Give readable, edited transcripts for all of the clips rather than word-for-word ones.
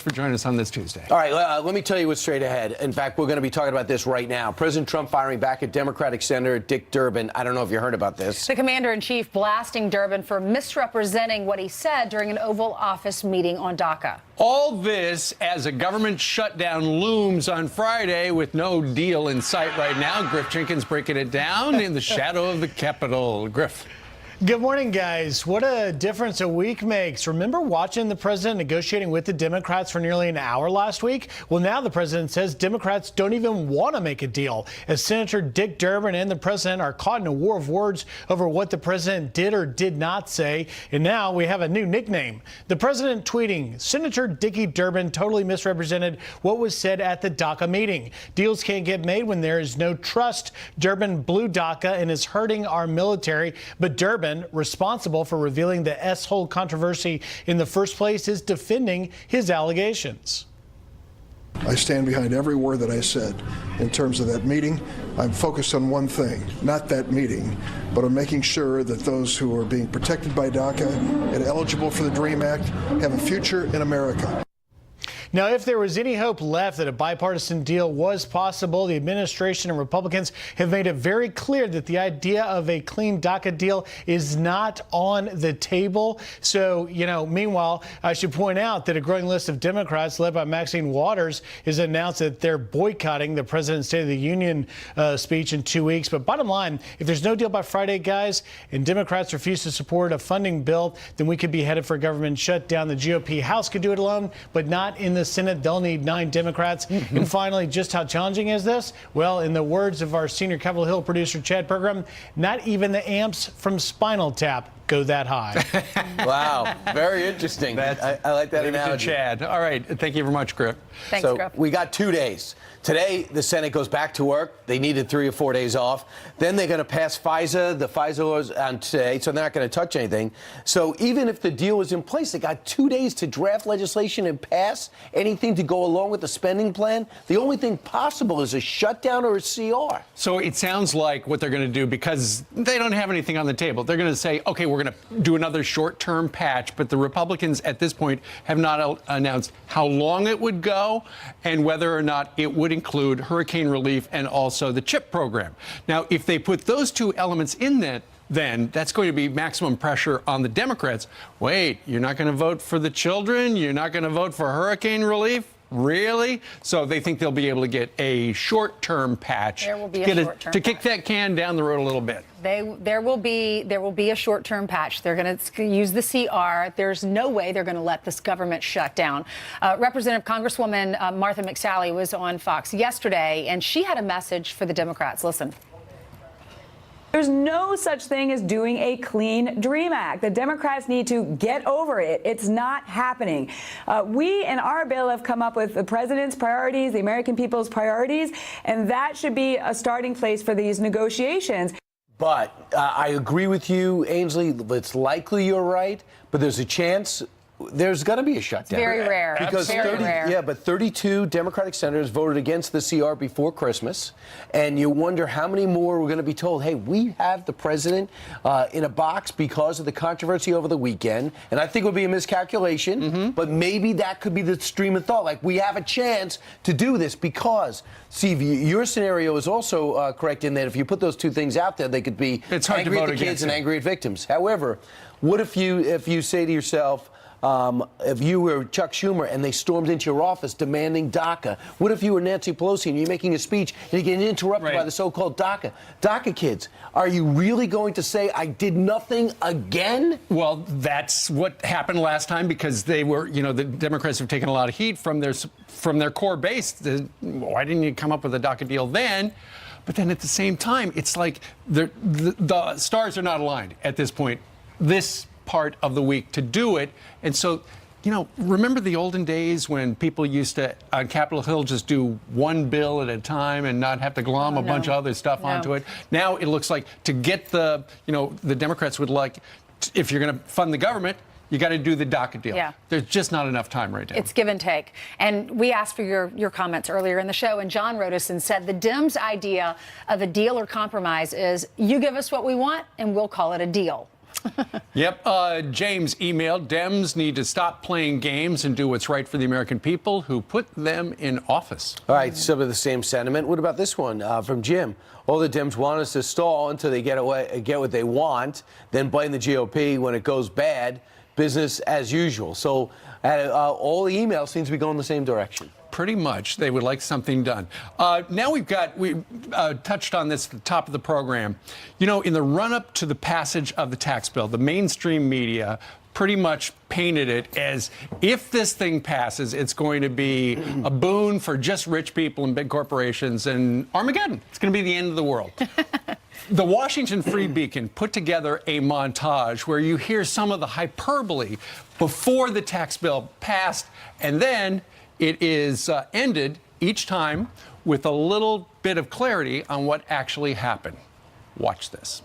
for joining us on this Tuesday. All right, let me tell you what's straight ahead. In fact, we're going to be talking about this right now. President Trump firing back at Democratic Senator Dick Durbin. I don't know if you heard about this. The commander-in-chief blasting Durbin for misrepresenting what he said during an Oval Office meeting on DACA. All this as a government shutdown looms on Friday with no deal in sight right now. Griff Jenkins breaking it down in the shadow of the Capitol. Griff. Good morning, guys. What a difference a week makes. Remember watching the president negotiating with the Democrats for nearly an hour last week? Well, now the president says Democrats don't even want to make a deal, as Senator Dick Durbin and the president are caught in a war of words over what the president did or did not say. And now we have a new nickname. The president tweeting, Senator Dickie Durbin totally misrepresented what was said at the DACA meeting. Deals can't get made when there is no trust. Durbin blew DACA and is hurting our military, but Durbin, responsible for revealing the S-hole controversy in the first place, is defending his allegations. I stand behind every word that I said in terms of that meeting. I'm focused on one thing, not that meeting, but on making sure that those who are being protected by DACA and eligible for the DREAM Act have a future in America. Now, if there was any hope left that a bipartisan deal was possible, the administration and Republicans have made it very clear that the idea of a clean DACA deal is not on the table. So, meanwhile, I should point out that a growing list of Democrats led by Maxine Waters has announced that they're boycotting the president's State of the Union speech in 2 weeks. But bottom line, if there's no deal by Friday, guys, and Democrats refuse to support a funding bill, then we could be headed for a government shutdown. The GOP House could do it alone, but not in the Senate. They'll need 9 Democrats. And finally, just how challenging is this? Well, in the words of our senior Capitol Hill producer, Chad Pergram, not even the amps from Spinal Tap go that high. Wow. Very interesting. I like that analogy. Chad. All right. Thank you very much, Griff. Thanks, Griff. We got 2 days. Today, the Senate goes back to work. They needed 3 or 4 days off. Then they're going to pass FISA. The FISA laws on today, so they're not going to touch anything. So even if the deal is in place, they got 2 days to draft legislation and pass anything to go along with the spending plan. The only thing possible is a shutdown or a CR. So it sounds like what they're going to do, because they don't have anything on the table, they're going to say, okay, we're going to do another short-term patch. But the Republicans at this point have not announced how long it would go and whether or not it would include hurricane relief and also the CHIP program. Now, if they put those 2 elements in that, then that's going to be maximum pressure on the Democrats. Wait, you're not going to vote for the children? You're not going to vote for hurricane relief? Really? So they think they'll be able to get a short-term patch to kick that can down the road a little bit. There will be a short-term patch. They're going to use the CR. There's no way they're going to let this government shut down. Representative Congresswoman Martha McSally was on Fox yesterday, and she had a message for the Democrats. Listen. There's no such thing as doing a clean DREAM Act. The Democrats need to get over it. It's not happening. We in our bill have come up with the president's priorities, the American people's priorities, and that should be a starting place for these negotiations. But I agree with you, Ainsley. It's likely you're right, but there's a chance. There's going to be a shutdown. Very rare. Because very rare. Yeah, but 32 Democratic senators voted against the CR before Christmas. And you wonder how many more we're going to be told, hey, we have the president in a box because of the controversy over the weekend. And I think it would be a miscalculation, but maybe that could be the stream of thought. Like, we have a chance to do this because, Steve, your scenario is also correct in that if you put those 2 things out there, they could be angry at the kids and angry at victims. However, what if you say to yourself, if you were Chuck Schumer and they stormed into your office demanding DACA? What if you were Nancy Pelosi and you're making a speech and you get interrupted by the so-called DACA kids? Are you really going to say, I did nothing again? Well, that's what happened last time, because they were, the Democrats have taken a lot of heat from their core base. Why didn't you come up with a DACA deal then? But then at the same time, it's like the stars are not aligned at this point. This part of the week to do it. And so, remember the olden days when people used to, on Capitol Hill, just do one bill at a time and not have to glom a bunch of other stuff onto it? Now it looks like to get the Democrats would like, if you're going to fund the government, you got to do the DACA deal. Yeah. There's just not enough time right now. It's give and take. And we asked for your comments earlier in the show, and John wrote us and said the Dems' idea of a deal or compromise is you give us what we want and we'll call it a deal. Yep. James emailed, Dems need to stop playing games and do what's right for the American people who put them in office. All right, some of the same sentiment. What about this one from Jim? All the Dems want us to stall until they get what they want, then blame the GOP when it goes bad. Business as usual. So all the emails seem to be going the same direction. Pretty much. They would like something done. Now we touched on this at the top of the program. You know, in the run-up to the passage of the tax bill, the mainstream media pretty much painted it as if this thing passes, it's going to be a boon for just rich people and big corporations and Armageddon. It's going to be the end of the world. The Washington Free Beacon put together a montage where you hear some of the hyperbole before the tax bill passed, and then it is ended each time with a little bit of clarity on what actually happened. Watch this.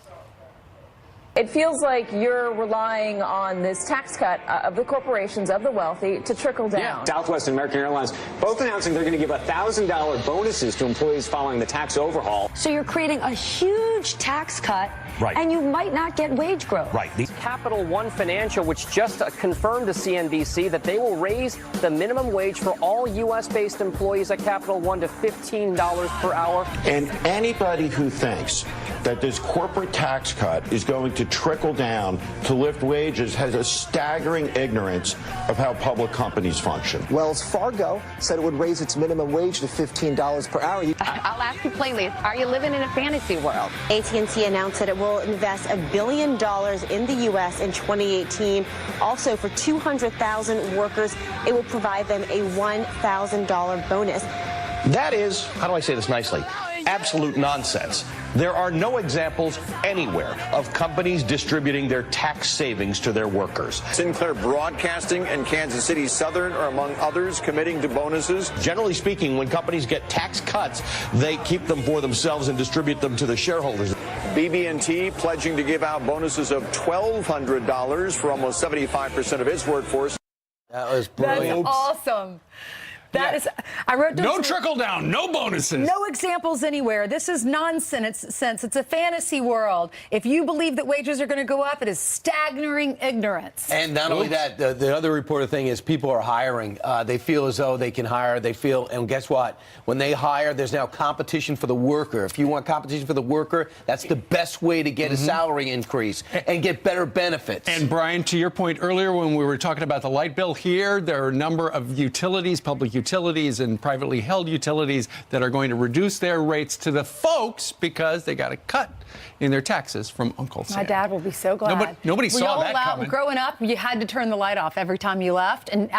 It feels like you're relying on this tax cut of the corporations, of the wealthy, to trickle down. Yeah, Southwest and American Airlines both announcing they're going to give $1,000 bonuses to employees following the tax overhaul. So you're creating a huge tax cut, right, and you might not get wage growth. Right. Capital One Financial, which just confirmed to CNBC that they will raise the minimum wage for all U.S.-based employees at Capital One to $15 per hour. And anybody who thinks that this corporate tax cut is going to trickle down to lift wages has a staggering ignorance of how public companies function. Wells Fargo said it would raise its minimum wage to $15 per hour. I'll ask you plainly, are you living in a fantasy world? AT&T announced that it will invest $1 billion in the U.S. in 2018. Also, for 200,000 workers, it will provide them a $1,000 bonus. That is, how do I say this nicely, absolute nonsense. There are no examples anywhere of companies distributing their tax savings to their workers. Sinclair Broadcasting and Kansas City Southern are among others committing to bonuses. Generally speaking, when companies get tax cuts, they keep them for themselves and distribute them to the shareholders. BB&T pledging to give out bonuses of $1,200 for almost 75% of its workforce. That was brilliant. That's awesome. That is, I wrote down no trickle down, no bonuses. No examples anywhere. This is nonsense. It's a fantasy world. If you believe that wages are going to go up, it is staggering ignorance. And not only that, the other reported thing is people are hiring. They feel as though they can hire. They feel, and guess what? When they hire, there's now competition for the worker. If you want competition for the worker, that's the best way to get a salary increase and get better benefits. And Brian, to your point earlier, when we were talking about the light bill here, there are a number of utilities, public utilities and privately held utilities that are going to reduce their rates to the folks because they got a cut in their taxes from Uncle Sam. My dad will be so glad. Nobody saw that coming. Growing up, you had to turn the light off every time you left, and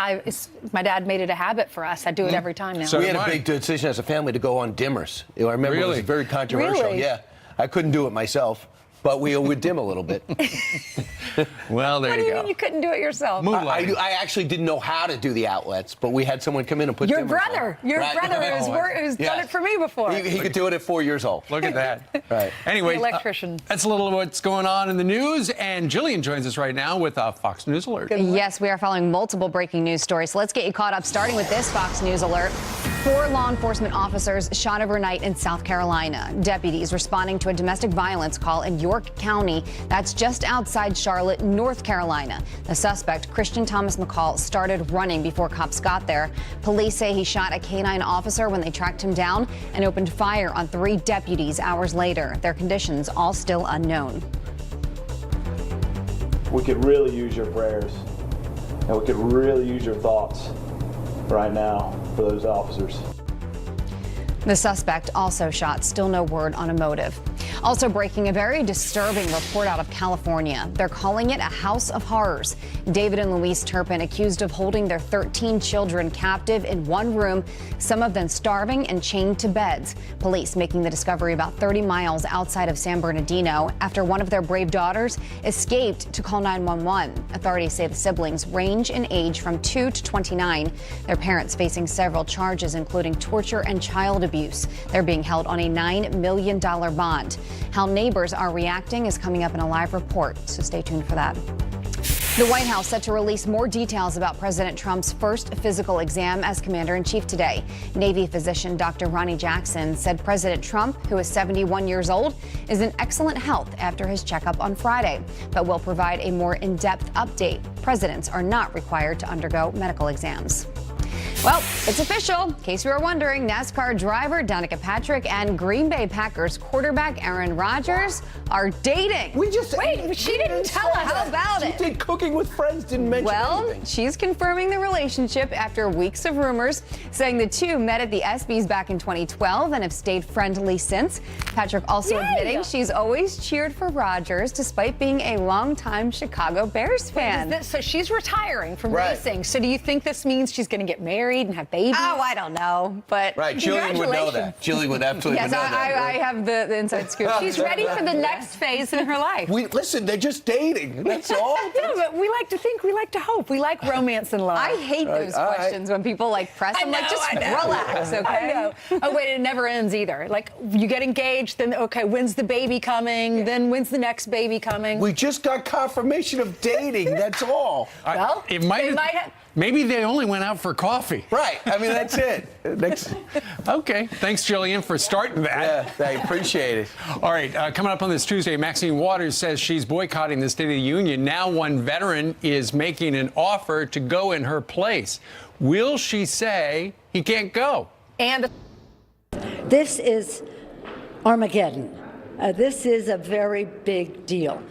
my dad made it a habit for us. I do it every time now. So we had a big decision as a family to go on dimmers. I remember it was very controversial. Really? Yeah, I couldn't do it myself, but we would dim a little bit. Well, there you go. What do you mean you couldn't do it yourself? I actually didn't know how to do the outlets, but we had someone come in and put Your dimmers brother. on. Your brother has done it for me before. He could do it at 4 years old. Look at that. Right. Anyway, the electrician. That's a little of what's going on in the news, and Jillian joins us right now with a Fox News alert. Yes, we are following multiple breaking news stories. So let's get you caught up, starting with this Fox News alert. 4 law enforcement officers shot overnight in South Carolina. Deputies responding to a domestic violence call in York County. That's just outside Charlotte, North Carolina. The suspect, Christian Thomas McCall, started running before cops got there. Police say he shot a canine officer when they tracked him down and opened fire on 3 deputies hours later. Their conditions all still unknown. We could really use your prayers, and we could really use your thoughts right now for those officers. The suspect also shot. Still no word on a motive. Also breaking, a very disturbing report out of California. They're calling it a house of horrors. David and Louise Turpin accused of holding their 13 children captive in one room, some of them starving and chained to beds. Police making the discovery about 30 miles outside of San Bernardino after one of their brave daughters escaped to call 911. Authorities say the siblings range in age from 2 to 29. Their parents facing several charges, including torture and child abuse. They're being held on a $9 million bond. How neighbors are reacting is coming up in a live report, so stay tuned for that. The White House set to release more details about President Trump's first physical exam as commander-in-chief today. Navy physician Dr. Ronnie Jackson said President Trump, who is 71 years old, is in excellent health after his checkup on Friday, but will provide a more in-depth update. Presidents are not required to undergo medical exams. Well, it's official. In case you were wondering, NASCAR driver Danica Patrick and Green Bay Packers quarterback Aaron Rodgers are dating. We just Wait, she didn't tell us. How about it? She did Cooking with Friends, didn't mention anything. She's confirming the relationship after weeks of rumors, saying the two met at the ESPYs back in 2012 and have stayed friendly since. Patrick also admitting she's always cheered for Rodgers despite being a longtime Chicago Bears fan. So she's retiring from Right. racing. So do you think this means she's going to get married and have babies? Oh, I don't know, but Right, Jillian would know that. Jillian would absolutely yes, know that. I have the inside scoop. She's ready for the next phase in her life. Listen, they're just dating. That's all. No, but we like to think, we like to hope, we like romance and love. I hate those questions when people like press. I'm like, just relax, okay? I know. Oh, wait, it never ends either. Like, you get engaged, then, okay, when's the baby coming? Then when's the next baby coming? We just got confirmation of dating. That's all. Well, It might they have- might have. Maybe they only went out for coffee. Right. I mean, that's it. Okay. Thanks, Jillian, for starting that. Yeah, I appreciate it. All right. Coming up on this Tuesday, Maxine Waters says she's boycotting the State of the Union. Now one veteran is making an offer to go in her place. Will she say he can't go? And This is Armageddon. This is a very big deal.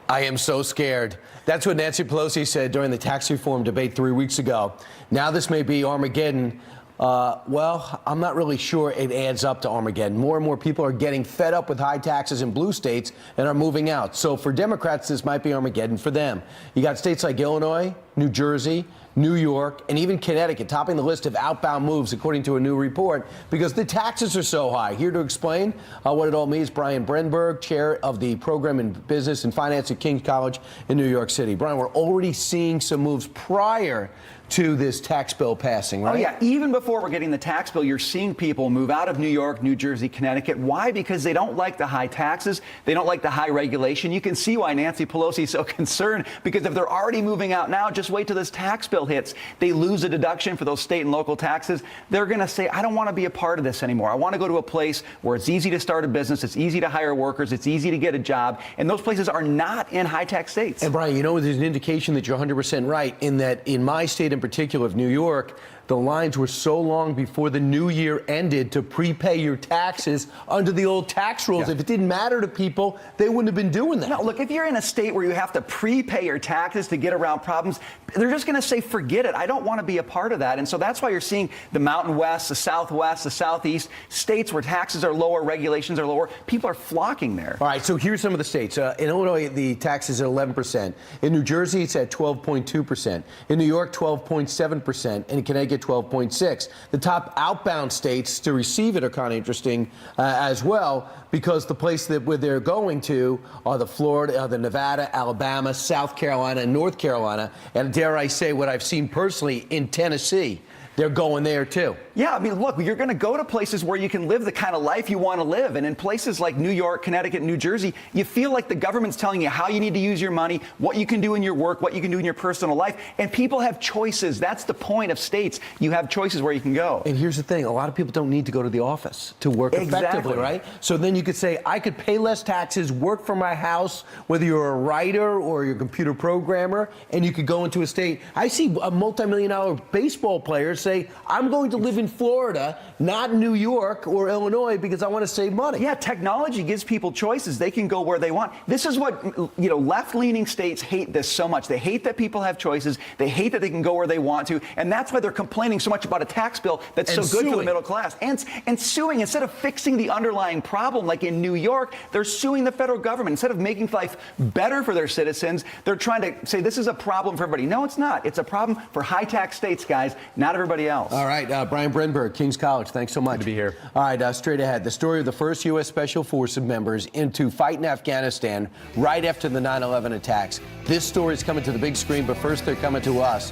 I am so scared. That's what Nancy Pelosi said during the tax reform debate 3 weeks ago. Now this may be Armageddon. Well, I'm not really sure it adds up to Armageddon. More and more people are getting fed up with high taxes in blue states and are moving out. So for Democrats, this might be Armageddon for them. You got states like Illinois, New Jersey, New York, and even Connecticut topping the list of outbound moves, according to a new report, because the taxes are so high. Here to explain what it all means, Brian Brenberg, chair of the program in business and finance at King's College in New York City. Brian, we're already seeing some moves prior to this tax bill passing, right? Oh, yeah. Even before we're getting the tax bill, you're seeing people move out of New York, New Jersey, Connecticut. Why? Because they don't like the high taxes. They don't like the high regulation. You can see why Nancy Pelosi is so concerned, because if they're already moving out now, just wait till this tax bill hits. They lose a deduction for those state and local taxes. They're going to say, I don't want to be a part of this anymore. I want to go to a place where it's easy to start a business. It's easy to hire workers. It's easy to get a job. And those places are not in high tax states. And Brian, you know, there's an indication that you're 100% right in that in my state in particular of New York, the lines were so long before the new year ended to prepay your taxes under the old tax rules. Yeah. If it didn't matter to people, they wouldn't have been doing that. No, look, if you're in a state where you have to prepay your taxes to get around problems, they're just going to say, forget it. I don't want to be a part of that. And so that's why you're seeing the Mountain West, the Southwest, the Southeast, states where taxes are lower, regulations are lower. People are flocking there. All right, so here's some of the states. In Illinois, the tax is at 11%. In New Jersey, it's at 12.2%. In New York, 12.7%. And in Connecticut, 12.6%. The top outbound states to receive it are kind of interesting as well, because the place where they're going to are the Florida, the Nevada, Alabama, South Carolina, and North Carolina. And dare I say what I've seen personally in Tennessee. They're going there, too. Yeah, I mean, look, you're going to go to places where you can live the kind of life you want to live. And in places like New York, Connecticut, New Jersey, you feel like the government's telling you how you need to use your money, what you can do in your work, what you can do in your personal life. And people have choices. That's the point of states. You have choices where you can go. And here's the thing. A lot of people don't need to go to the office to work effectively, right? So then you could say, I could pay less taxes, work from my house, whether you're a writer or you're a computer programmer, and you could go into a state. I see a multi-million-dollar baseball player say, I'm going to live in Florida, not New York or Illinois, because I want to save money. Yeah, technology gives people choices. They can go where they want. This is what, you know, left-leaning states hate this so much. They hate that people have choices. They hate that they can go where they want to. And that's why they're complaining so much about a tax bill that's so good for the middle class. And suing, instead of fixing the underlying problem, like in New York, they're suing the federal government. Instead of making life better for their citizens, they're trying to say this is a problem for everybody. No, it's not. It's a problem for high-tax states, guys, not everybody else. All right, Brian Brenberg, King's College, thanks so much. Good to be here. All right, straight ahead. The story of the first U.S. Special Forces members into fight in Afghanistan right after the 9/11 attacks. This story is coming to the big screen, but first they're coming to us.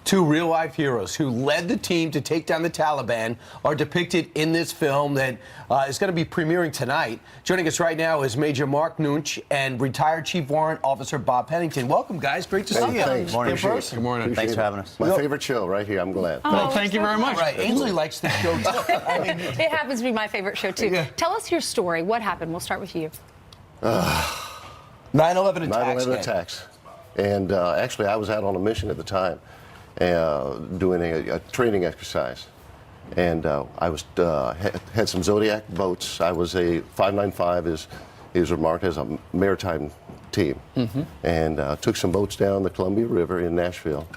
Two real-life heroes who led the team to take down the Taliban are depicted in this film that is going to be premiering tonight. Joining us right now is Major Mark Nunch and retired Chief Warrant Officer Bob Pennington. Welcome, guys. Great to see you. Thanks. In person. Good morning. Thanks for having us. My favorite show right here. I'm glad. Well, thank you very much. Right. Ainsley likes the show, too. I mean, It happens to be my favorite show, too. Yeah. Tell us your story. What happened? We'll start with you. 9/11 attacks. 9/11 attacks. And actually, I was out on a mission at the time, doing a training exercise. And I was had some Zodiac boats. I was a 595 is marked as a maritime team, and took some boats down the Columbia River in Nashville,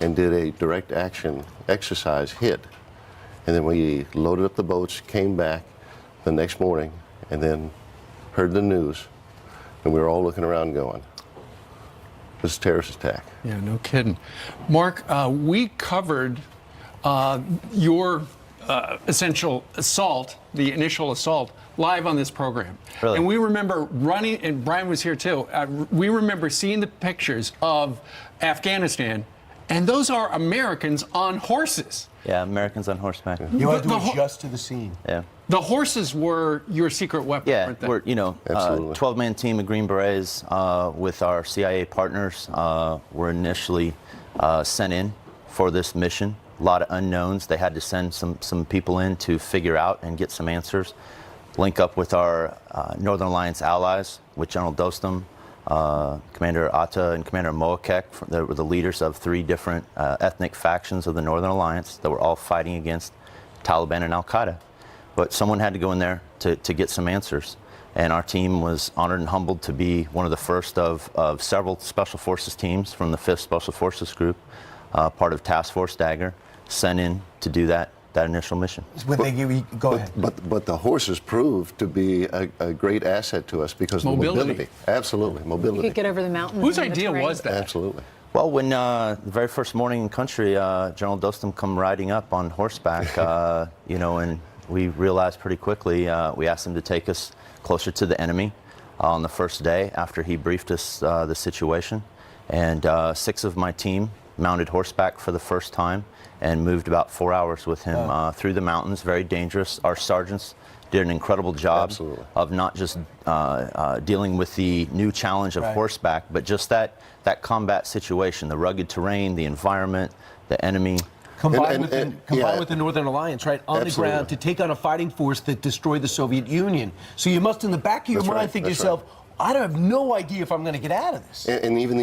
and did a direct action exercise hit. And then we loaded up the boats, came back the next morning, and then heard the news, and we were all looking around going, this is a terrorist attack. Yeah, no kidding. Mark, we covered your essential assault, the initial assault, live on this program. Really? And we remember running, and Brian was here too, we remember seeing the pictures of Afghanistan, and those are Americans on horses. Yeah, Americans on horseback. You had to adjust to the scene. Yeah. The horses were your secret weapon, Yeah, weren't they? we're 12-man team of Green Berets with our CIA partners were initially sent in for this mission. A lot of unknowns. They had to send some people in to figure out and get some answers. Link up with our Northern Alliance allies, with General Dostum, Commander Atta, and Commander Moakek. They were the leaders of 3 different ethnic factions of the Northern Alliance that were all fighting against Taliban and Al-Qaeda. But someone had to go in there to get some answers. And our team was honored and humbled to be one of the first of several Special Forces teams from the 5th Special Forces Group, part of Task Force Dagger, sent in to do that initial mission. Go ahead. But the horses proved to be a great asset to us because of the mobility. Absolutely, You mobility. could get over the mountains. Whose and the idea terrain. was that? Absolutely. Well, when the very first morning in country, General Dostum come riding up on horseback, and we realized pretty quickly, we asked him to take us closer to the enemy on the first day after he briefed us the situation. And 6 of my team mounted horseback for the first time and moved about 4 hours with him through the mountains, very dangerous. Our sergeants did an incredible job of not just dealing with the new challenge of horseback, but just that combat situation, the rugged terrain, the environment, the enemy. Combined with the Northern Alliance, right, on the ground to take on a fighting force that destroyed the Soviet Union. So you must, in the back of your mind, think to yourself, I have no idea if I'm going to get out of this. And even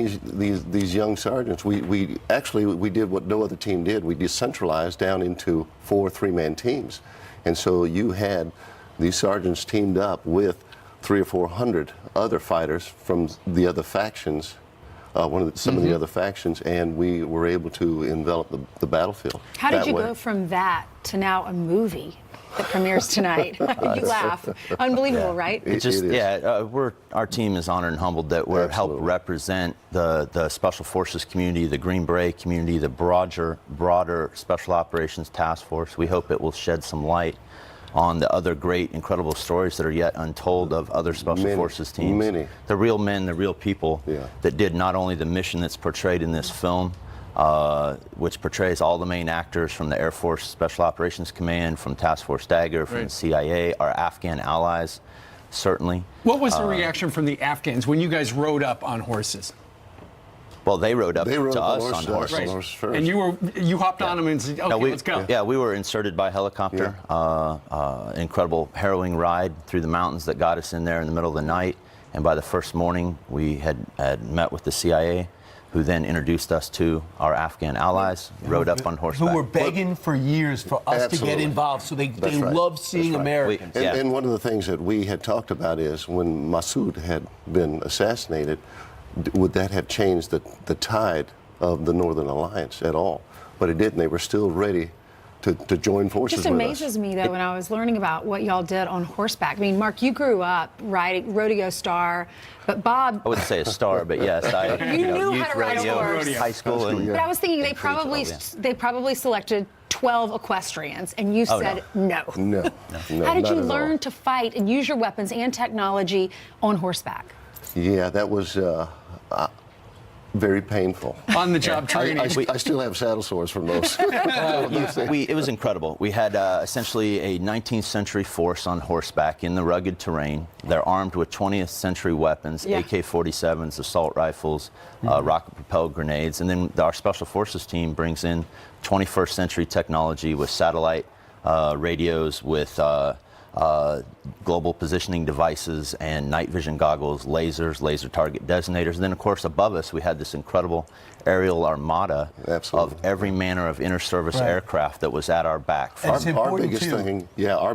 these young sergeants, we did what no other team did. We decentralized down into 4 3-man teams. And so you had these sergeants teamed up with 300 or 400 other fighters from the other factions, some of the other factions, and we were able to envelop the battlefield. How did you go from that to now a movie that premieres tonight? You laugh. Unbelievable, right? It just, our team is honored and humbled that we're helped represent the Special Forces community, the Green Beret community, the broader Special Operations Task Force. We hope it will shed some light on the other great, incredible stories that are yet untold of other Special Forces teams. The real men, the real people that did not only the mission that's portrayed in this film, which portrays all the main actors from the Air Force Special Operations Command, from Task Force Dagger, from the CIA, our Afghan allies, certainly. What was the reaction from the Afghans when you guys rode up on horses? Well, they rode up to us on horses. And you hopped on them and said, okay, let's go. Yeah, we were inserted by helicopter. Incredible, harrowing ride through the mountains that got us in there in the middle of the night. And by the first morning, we had met with the CIA, who then introduced us to our Afghan allies, rode up on horseback. Who were begging for years for us to get involved, so they love seeing Americans. And one of the things that we had talked about is when Massoud had been assassinated, would that have changed the tide of the Northern Alliance at all? But it didn't. They were still ready to join forces with us. It just amazes me, though, when I was learning about what y'all did on horseback. I mean, Mark, you grew up riding rodeo star, but Bob... I wouldn't say a star, but yes, I you knew youth how to ride a horse. high school. But I was thinking they probably selected 12 equestrians, and you said no. No. How did you learn to fight and use your weapons and technology on horseback? Yeah, that was very painful. On-the-job training. I still have saddle sores from those. It was incredible. We had essentially a 19th century force on horseback in the rugged terrain. They're armed with 20th century weapons, AK-47s, assault rifles, rocket-propelled grenades. And then our Special Forces team brings in 21st century technology with satellite radios, with global positioning devices and night vision goggles, lasers, laser target designators. And then, of course, above us, we had this incredible aerial armada of every manner of inter-service aircraft that was at our back. Our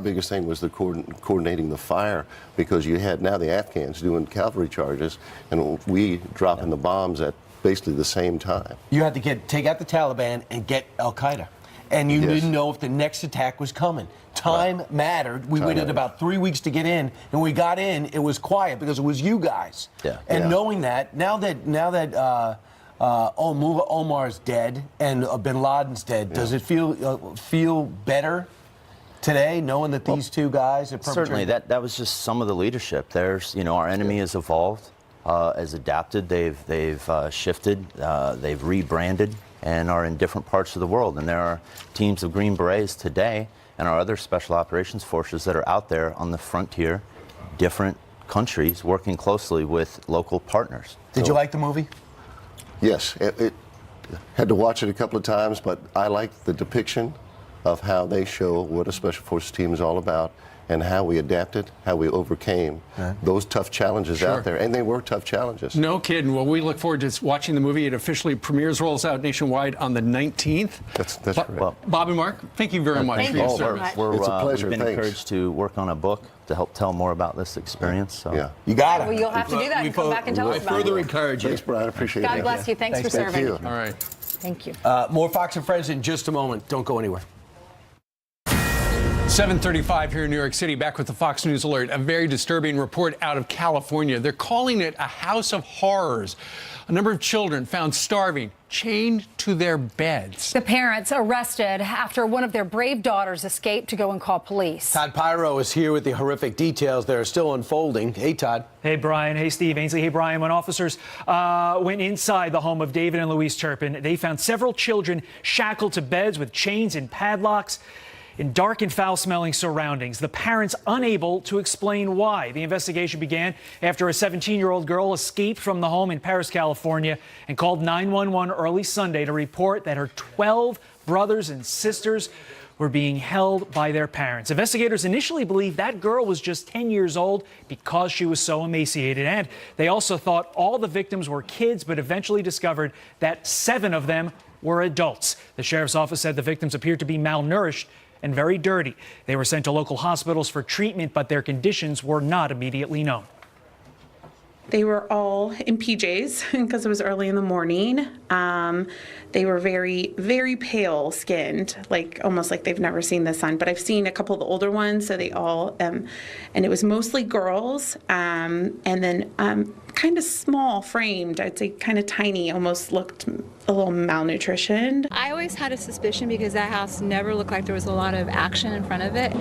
biggest thing was the coordinating the fire, because you had now the Afghans doing cavalry charges, and we dropping the bombs at basically the same time. You had to take out the Taliban and get Al-Qaeda. And you didn't know if the next attack was coming. Time mattered. We waited about 3 weeks to get in, and when we got in, it was quiet because it was you guys. And knowing that, now that Omar's dead and Bin Laden's dead, does it feel better today, knowing that these two guys have certainly that was just some of the leadership. There's, our enemy has evolved, has adapted. They've shifted. They've rebranded, and are in different parts of the world. And there are teams of Green Berets today and our other special operations forces that are out there on the frontier, different countries, working closely with local partners. Did you like the movie? Yes, it had to watch it a couple of times, but I like the depiction of how they show what a Special Forces team is all about, and how we adapted, how we overcame those tough challenges out there. And they were tough challenges. No kidding. Well, we look forward to watching the movie. It officially rolls out nationwide on the 19th. That's correct. Well, Bob and Mark, thank you very much for your service. It's a pleasure. We've been encouraged to work on a book to help tell more about this experience. So. You got it. Well, you'll have to do that and come back and tell us about it. I further encourage you. Thanks, Brian. I appreciate it. God bless you. Thanks for serving. Thank you. All right. Thank you. More Fox and Friends in just a moment. Don't go anywhere. 7:35 here in New York City, back with the Fox News Alert. A very disturbing report out of California. They're calling it a house of horrors. A number of children found starving, chained to their beds. The parents arrested after one of their brave daughters escaped to go and call police. Todd Pyro is here with the horrific details that are still unfolding. Hey, Todd. Hey, Brian. Hey, Steve. Ainsley. Hey, Brian. When officers went inside the home of David and Louise Turpin, they found several children shackled to beds with chains and padlocks in dark and foul-smelling surroundings. The parents unable to explain why. The investigation began after a 17-year-old girl escaped from the home in Paris, California, and called 911 early Sunday to report that her 12 brothers and sisters were being held by their parents. Investigators initially believed that girl was just 10 years old because she was so emaciated. And they also thought all the victims were kids, but eventually discovered that 7 of them were adults. The sheriff's office said the victims appeared to be malnourished and very dirty. They were sent to local hospitals for treatment, but their conditions were not immediately known. They were all in PJs because it was early in the morning. They were very, very pale skinned, like almost like they've never seen the sun. But I've seen a couple of the older ones, so they all, and it was mostly girls, and then kind of small framed, I'd say kind of tiny, almost looked a little malnutritioned. I always had a suspicion because that house never looked like there was a lot of action in front of it.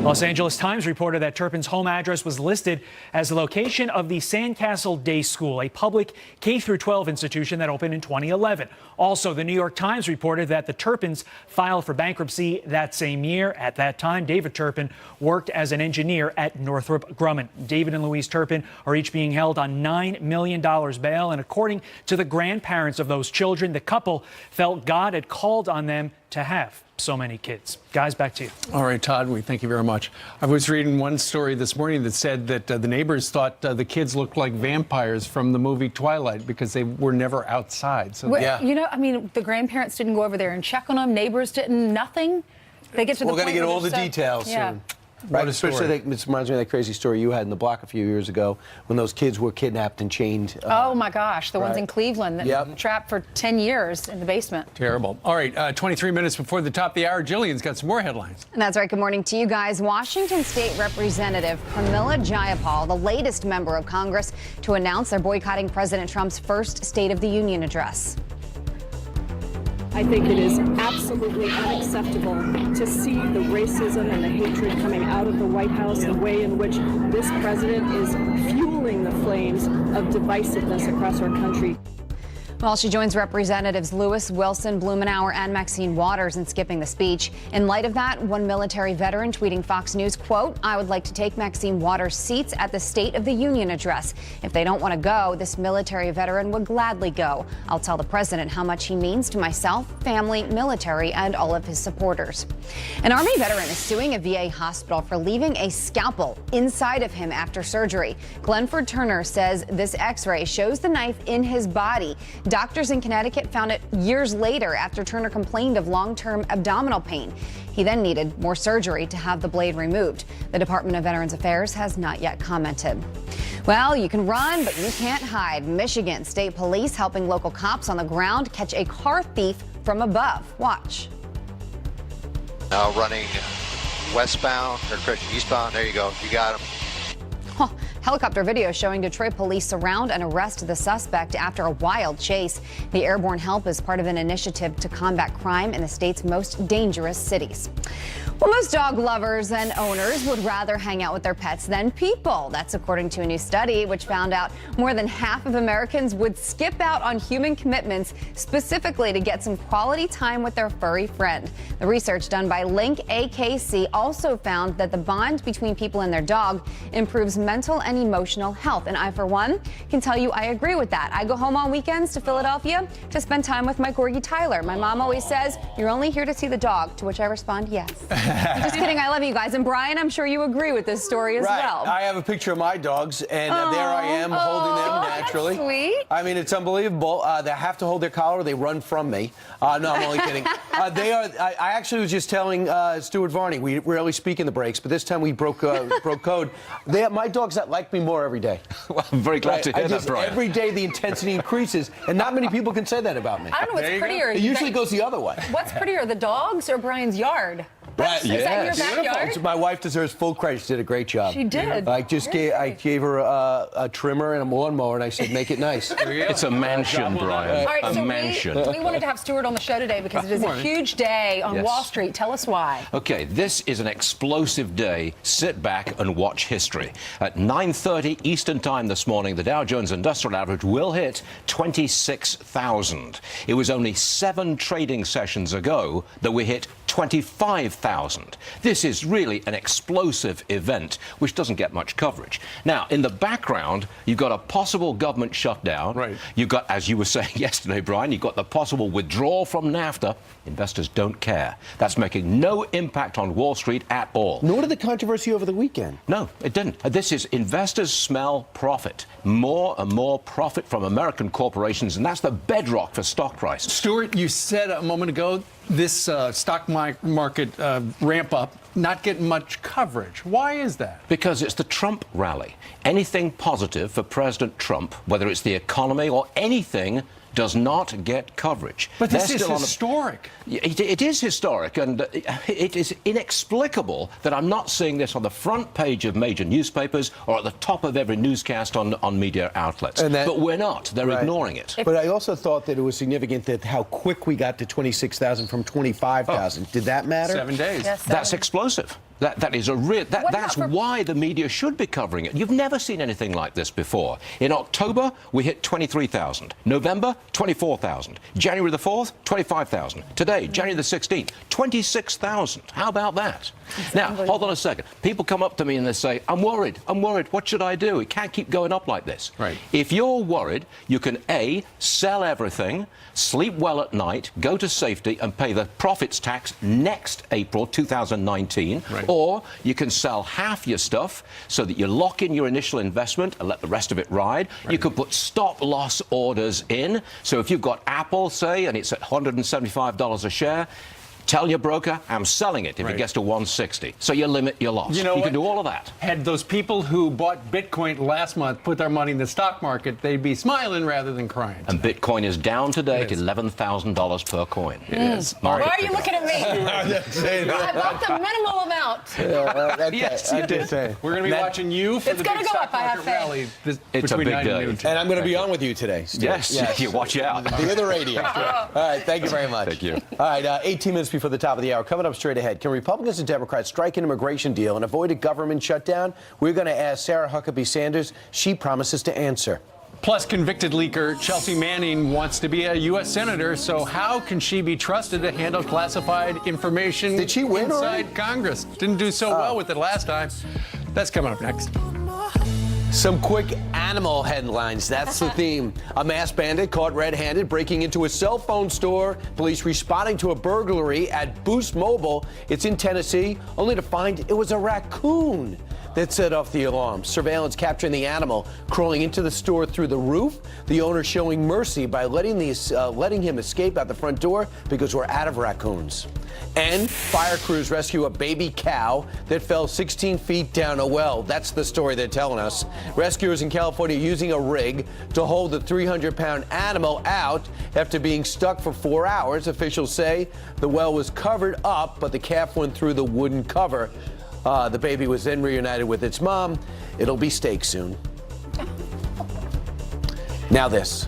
Los Angeles Times reported that Turpin's home address was listed as the location of the Sandcastle Day School, a public K-12 institution that opened in 2011. Also, the New York Times reported that the Turpins filed for bankruptcy that same year. At that time, David Turpin worked as an engineer at Northrop Grumman. David and Louise Turpin are each being held on $9 million bail. And according to the grandparents of those children, the couple felt God had called on them to have so many kids. Guys, back to you. All right, Todd, we thank you very much. I was reading one story this morning that said that the neighbors thought the kids looked like vampires from the movie Twilight because they were never outside. So Well, you know, I mean, the grandparents didn't go over there and check on them. Neighbors didn't, nothing. They get to the We're going to point get where all the they're so- details Yeah. soon. Right, especially it reminds me of that crazy story you had in the block a few years ago when those kids were kidnapped and chained. Oh my gosh, the ones in Cleveland that Yep. trapped for 10 years in the basement. Terrible. All right, 23 minutes before the top of the hour, Jillian's got some more headlines. And that's right. Good morning to you guys. Washington State Representative Pramila Jayapal, the latest member of Congress to announce they're boycotting President Trump's first State of the Union address. I think it is absolutely unacceptable to see the racism and the hatred coming out of the White House, the way in which this president is fueling the flames of divisiveness across our country. Well, she joins Representatives Lewis, Wilson, Blumenauer, and Maxine Waters in skipping the speech. In light of that, one military veteran tweeting Fox News, quote, "I would like to take Maxine Waters' seats at the State of the Union address. If they don't want to go, this military veteran would gladly go. I'll tell the president how much he means to myself, family, military, and all of his supporters." An Army veteran is suing a VA hospital for leaving a scalpel inside of him after surgery. Glenford Turner says this x-ray shows the knife in his body. Doctors in Connecticut found it years later after Turner complained of long-term abdominal pain. He then needed more surgery to have the blade removed. The Department of Veterans Affairs has not yet commented. Well, you can run, but you can't hide. Michigan State Police helping local cops on the ground catch a car thief from above. Watch. Now running westbound, or correction, eastbound. There you go. You got him. Helicopter video showing Detroit police surround and arrest the suspect after a wild chase. The airborne help is part of an initiative to combat crime in the state's most dangerous cities. Well, most dog lovers and owners would rather hang out with their pets than people. That's according to a new study which found out more than half of Americans would skip out on human commitments specifically to get some quality time with their furry friend. The research done by Link AKC also found that the bond between people and their dog improves mental and emotional health. And I, for one, can tell you I agree with that. I go home on weekends to Philadelphia to spend time with my corgi Tyler. My mom always says, "You're only here to see the dog," to which I respond, "Yes." I'm just kidding. I love you guys. And Brian, I'm sure you agree with this story as well. I have a picture of my dogs, and there I am holding them naturally. That's sweet. I mean, it's unbelievable. They have to hold their collar or they run from me. No, I'm only kidding. They are. I actually was just telling Stuart Varney, we rarely speak in the breaks, but this time we broke code. My dogs like me more every day. Well, I'm very glad to hear that, Brian. Every day the intensity increases, and not many people can say that about me. I don't know what's prettier. It usually goes the other way. What's prettier, the dogs or Brian's yard? Is that your backyard? My wife deserves full credit. She did a great job. She did. I gave her a trimmer and a lawnmower, and I said, "Make it nice." It's a mansion, Brian. All right, a so mansion. we wanted to have Stuart on the show today because it is a huge day on Wall Street. Tell us why. Okay, this is an explosive day. Sit back and watch history. At 9:30 Eastern Time this morning, the Dow Jones Industrial Average will hit 26,000. It was only 7 trading sessions ago that we hit 25,000. This is really an explosive event, which doesn't get much coverage. Now, in the background, you've got a possible government shutdown. Right. You've got, as you were saying yesterday, Brian, you've got the possible withdrawal from NAFTA. Investors don't care. That's making no impact on Wall Street at all. Nor did the controversy over the weekend. No, it didn't. This is investors smell profit. More and more profit from American corporations, and that's the bedrock for stock prices. Stuart, you said a moment ago this stock market ramp up not getting much coverage. Why is that? Because it's the Trump rally. Anything positive for President Trump, whether it's the economy or anything, does not get coverage. But this is historic. It is historic, and it is inexplicable that I'm not seeing this on the front page of major newspapers or at the top of every newscast on media outlets. But we're not. They're ignoring it. But I also thought that it was significant that how quick we got to 26,000 from 25,000. Did that matter? 7 days. Yes, That's explosive. That is a real. That's why the media should be covering it. You've never seen anything like this before. In October, we hit 23,000. November, 24,000. January the 4th, 25,000. Today, January the 16th, 26,000. How about that? Now, hold on a second. People come up to me and they say, I'm worried. What should I do? It can't keep going up like this. Right. If you're worried, you can A, sell everything, sleep well at night, go to safety and pay the profits tax next April 2019. Right. Or you can sell half your stuff so that you lock in your initial investment and let the rest of it ride. Right. You could put stop loss orders in. So if you've got Apple, say, and it's at $175 a share, tell your broker, I'm selling it if it gets to 160. So you limit your loss. You know, you can do all of that. Had those people who bought Bitcoin last month put their money in the stock market, they'd be smiling rather than crying. And Bitcoin is down today at $11,000 per coin. It is. Why are you looking at me? I bought the minimal amount. Yes, you did. We're going to be watching you for the big stock market rally. It's a big day. And I'm going to be on with you today, Stuart. Yes. You watch out. Via the radio. All right, thank you very much. Thank you. All right, 18 minutes before the top of the hour. Coming up straight ahead, can Republicans and Democrats strike an immigration deal and avoid a government shutdown? We're going to ask Sarah Huckabee Sanders. She promises to answer. Plus, convicted leaker Chelsea Manning wants to be a U.S. Senator, so how can she be trusted to handle classified information Did she win inside Congress? Didn't do so well with it last time. That's coming up next. Some quick animal headlines. That's the theme. A masked bandit caught red-handed breaking into a cell phone store. Police responding to a burglary at Boost Mobile. It's in Tennessee, only to find it was a raccoon that set off the alarm. Surveillance capturing the animal crawling into the store through the roof. The owner showing mercy by letting him escape out the front door because we're out of raccoons. And fire crews rescue a baby cow that fell 16 feet down a well. That's the story they're telling us. Rescuers in California using a rig to hold the 300-pound animal out after being stuck for 4 hours. Officials say the well was covered up, but the calf went through the wooden cover. The baby was then reunited with its mom. It'll be steak soon. Now this.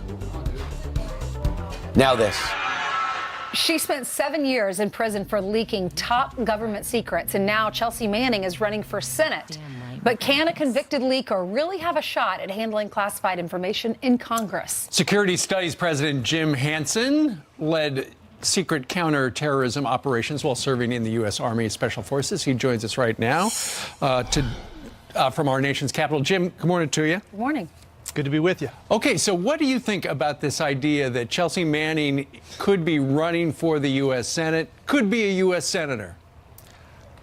She spent 7 years in prison for leaking top government secrets, and now Chelsea Manning is running for Senate. But can a convicted leaker really have a shot at handling classified information in Congress? Security Studies President Jim Hansen led secret counterterrorism operations while serving in the U.S. Army Special Forces. He joins us right now from our nation's capital. Jim, good morning to you. Good morning. Good to be with you. Okay, so what do you think about this idea that Chelsea Manning could be running for the U.S. Senate, could be a U.S. Senator?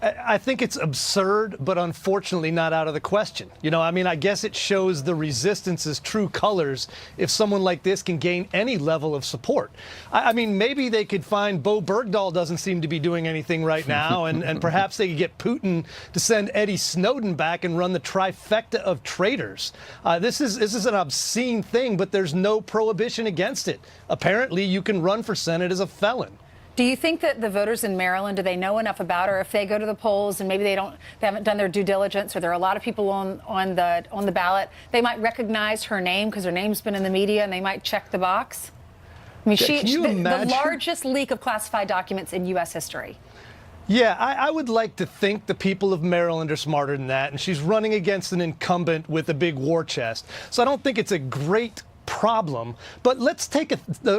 I think it's absurd, but unfortunately not out of the question. You know, I mean, I guess it shows the resistance's true colors if someone like this can gain any level of support. I mean, maybe they could find Bo Bergdahl doesn't seem to be doing anything right now, and perhaps they could get Putin to send Eddie Snowden back and run the trifecta of traitors. This is an obscene thing, but there's no prohibition against it. Apparently, you can run for Senate as a felon. Do you think that the voters in Maryland, do they know enough about her? If they go to the polls and maybe they haven't done their due diligence, or there are a lot of people on the ballot, they might recognize her name because her name's been in the media, and they might check the box? I mean, the largest leak of classified documents in U.S. history. Yeah, I would like to think the people of Maryland are smarter than that, and she's running against an incumbent with a big war chest. So I don't think it's a great problem, but let's take a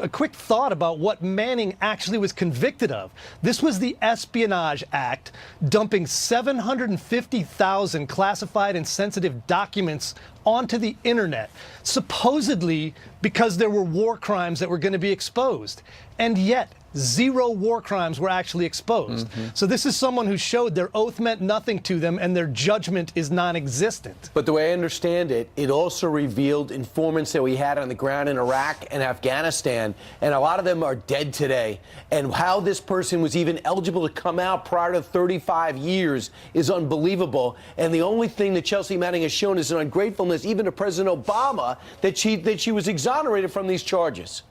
quick thought about what Manning actually was convicted of. This was the Espionage Act, dumping 750,000 classified and sensitive documents onto the internet, supposedly because there were war crimes that were going to be exposed. And yet, 0 war crimes were actually exposed. So this is someone who showed their oath meant nothing to them and their judgment is non-existent. But the way I understand it, it also revealed informants that we had on the ground in Iraq and Afghanistan, and a lot of them are dead today. And how this person was even eligible to come out prior to 35 years is unbelievable. And the only thing that Chelsea Manning has shown is an ungratefulness even to President Obama that she was exonerated from these charges.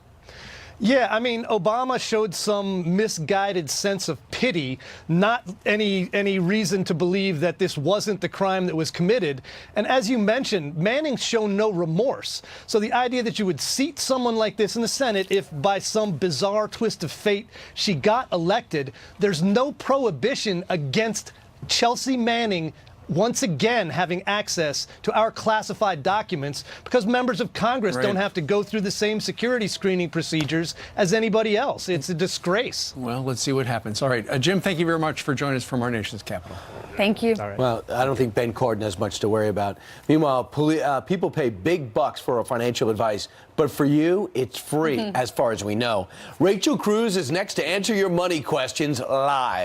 Yeah, I mean, Obama showed some misguided sense of pity, not any reason to believe that this wasn't the crime that was committed. And as you mentioned, Manning's shown no remorse. So the idea that you would seat someone like this in the Senate if by some bizarre twist of fate she got elected, there's no prohibition against Chelsea Manning once again having access to our classified documents, because members of Congress don't have to go through the same security screening procedures as anybody else. It's a disgrace. Well, let's see what happens. All right, Jim, thank you very much for joining us from our nation's capital. Thank you. Well, I don't think Ben Cardin has much to worry about. Meanwhile, people pay big bucks for financial advice, but for you, it's free, as far as we know. Rachel Cruz is next to answer your money questions live.